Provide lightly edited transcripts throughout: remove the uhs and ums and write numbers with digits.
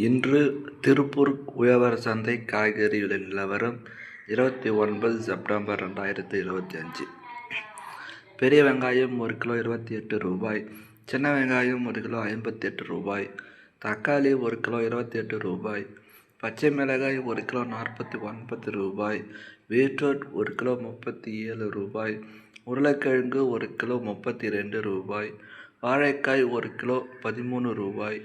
இன்று திருப்பூர் உழவர் சந்தை காய்கறி விலை நிலவரம் 29 செப்டம்பர் 2025. பெரிய வெங்காயம் 1 கிலோ 28 ரூபாய், சின்ன வெங்காயம் 1 கிலோ 58 ரூபாய், தக்காளி 1 கிலோ 28 ரூபாய், பச்சை மிளகாய் 1 கிலோ 49 ரூபாய், பீட்ரூட் 1 கிலோ 37 ரூபாய், உருளைக்கிழங்கு 1 கிலோ 32 ரூபாய், வாழைக்காய் 1 கிலோ 13 ரூபாய்,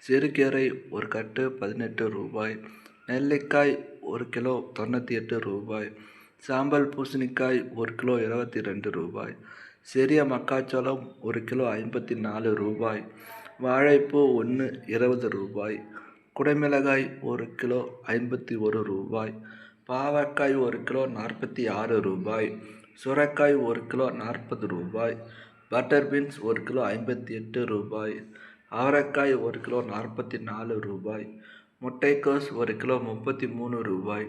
சிறுகீரை ஒரு கட்டு 18 ரூபாய், நெல்லிக்காய் 1 கிலோ 98 ரூபாய், சாம்பல் பூசணிக்காய் 1 கிலோ 22 ரூபாய், சிறிய மக்காச்சோளம் 1 கிலோ 54 ரூபாய், வாழைப்பூ 1 20 ரூபாய், குடைமிளகாய் 1 கிலோ 51 ரூபாய், பாவக்காய் 1 கிலோ 46 ரூபாய், சுரைக்காய் 1 கிலோ 40 ரூபாய், பட்டர் பீன்ஸ் 1 கிலோ 58 ரூபாய், அவரைக்காய் 1 கிலோ 44 ரூபாய், முட்டைக்கோஸ் 1 கிலோ 33 ரூபாய்,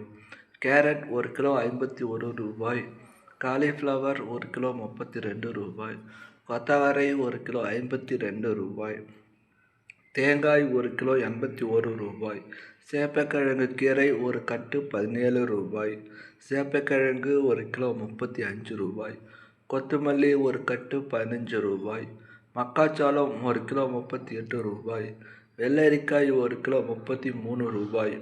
கேரட் 1 கிலோ 51 ரூபாய், காலிஃப்ளவர் 1 கிலோ 32 ரூபாய், கொத்தவரை 1 கிலோ 52 ரூபாய், தேங்காய் 1 கிலோ 81 ரூபாய், சேப்பக்கிழங்கு கீரை ஒரு கட்டு 17 ரூபாய், சேப்பக்கிழங்கு 1 கிலோ 35 ரூபாய், கொத்தமல்லி ஒரு கட்டு 15 ரூபாய், மக்காச்சோளம் 1 கிலோ 38 ரூபாய், வெள்ளரிக்காய் 1 கிலோ 33 ரூபாய்,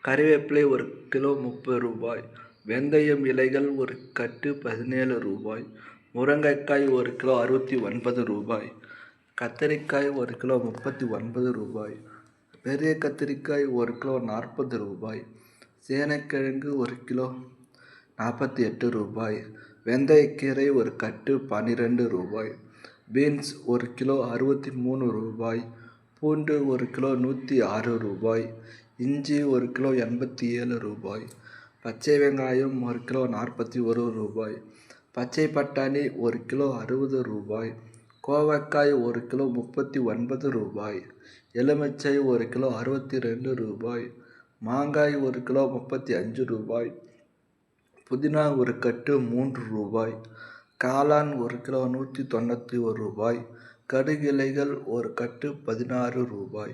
கறிவேப்பிலை 1 கிலோ 30 ரூபாய், வெந்தயம் இலைகள் ஒரு கட்டு 17 ரூபாய், முருங்கைக்காய் 1 கிலோ 69 ரூபாய், கத்திரிக்காய் 1 கிலோ 39 ரூபாய், பெரிய கத்திரிக்காய் 1 கிலோ 40 ரூபாய், சேனைக்கிழங்கு 1 கிலோ 48 ரூபாய், வெந்தயக்கீரை ஒரு கட்டு 12 ரூபாய், பீன்ஸ் 1 கிலோ 63 ரூபாய், பூண்டு 1 கிலோ 106 ரூபாய், இஞ்சி 1 கிலோ 87 ரூபாய், பச்சை வெங்காயம் 1 கிலோ 41 ரூபாய், பச்சை பட்டாணி 1 கிலோ 60 ரூபாய், கோவக்காய் 1 கிலோ 39 ரூபாய், எலுமிச்சை 1 கிலோ 62 ரூபாய், மாங்காய் 1 கிலோ 35 ரூபாய், புதினா ஒரு கட்டு 3 ரூபாய், காளான் 1 கிலோ 191 ரூபாய், கடுகு இலைகள் ஒரு கட்டு 16 ரூபாய்,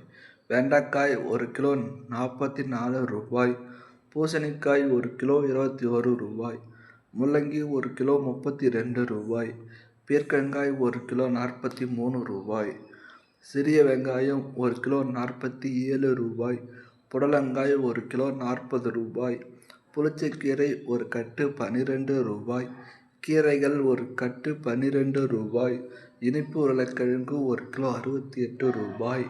வெண்டைக்காய் 1 கிலோ 44 ரூபாய், பூசணிக்காய் 1 கிலோ 21 ரூபாய், முள்ளங்கி 1 கிலோ 32 ரூபாய், பீர்க்கங்காய் 1 கிலோ 43 ரூபாய், சிறிய வெங்காயம் 1 கிலோ 47 ரூபாய், புடலங்காய் 1 கிலோ 40 ரூபாய், புளிச்சக்கீரை ஒரு கட்டு 12 ரூபாய், கீரைகள் ஒரு கட்டு 12 ரூபாய், இனிப்பு உருளைக்கிழங்கு 1 கிலோ 68 ரூபாய்.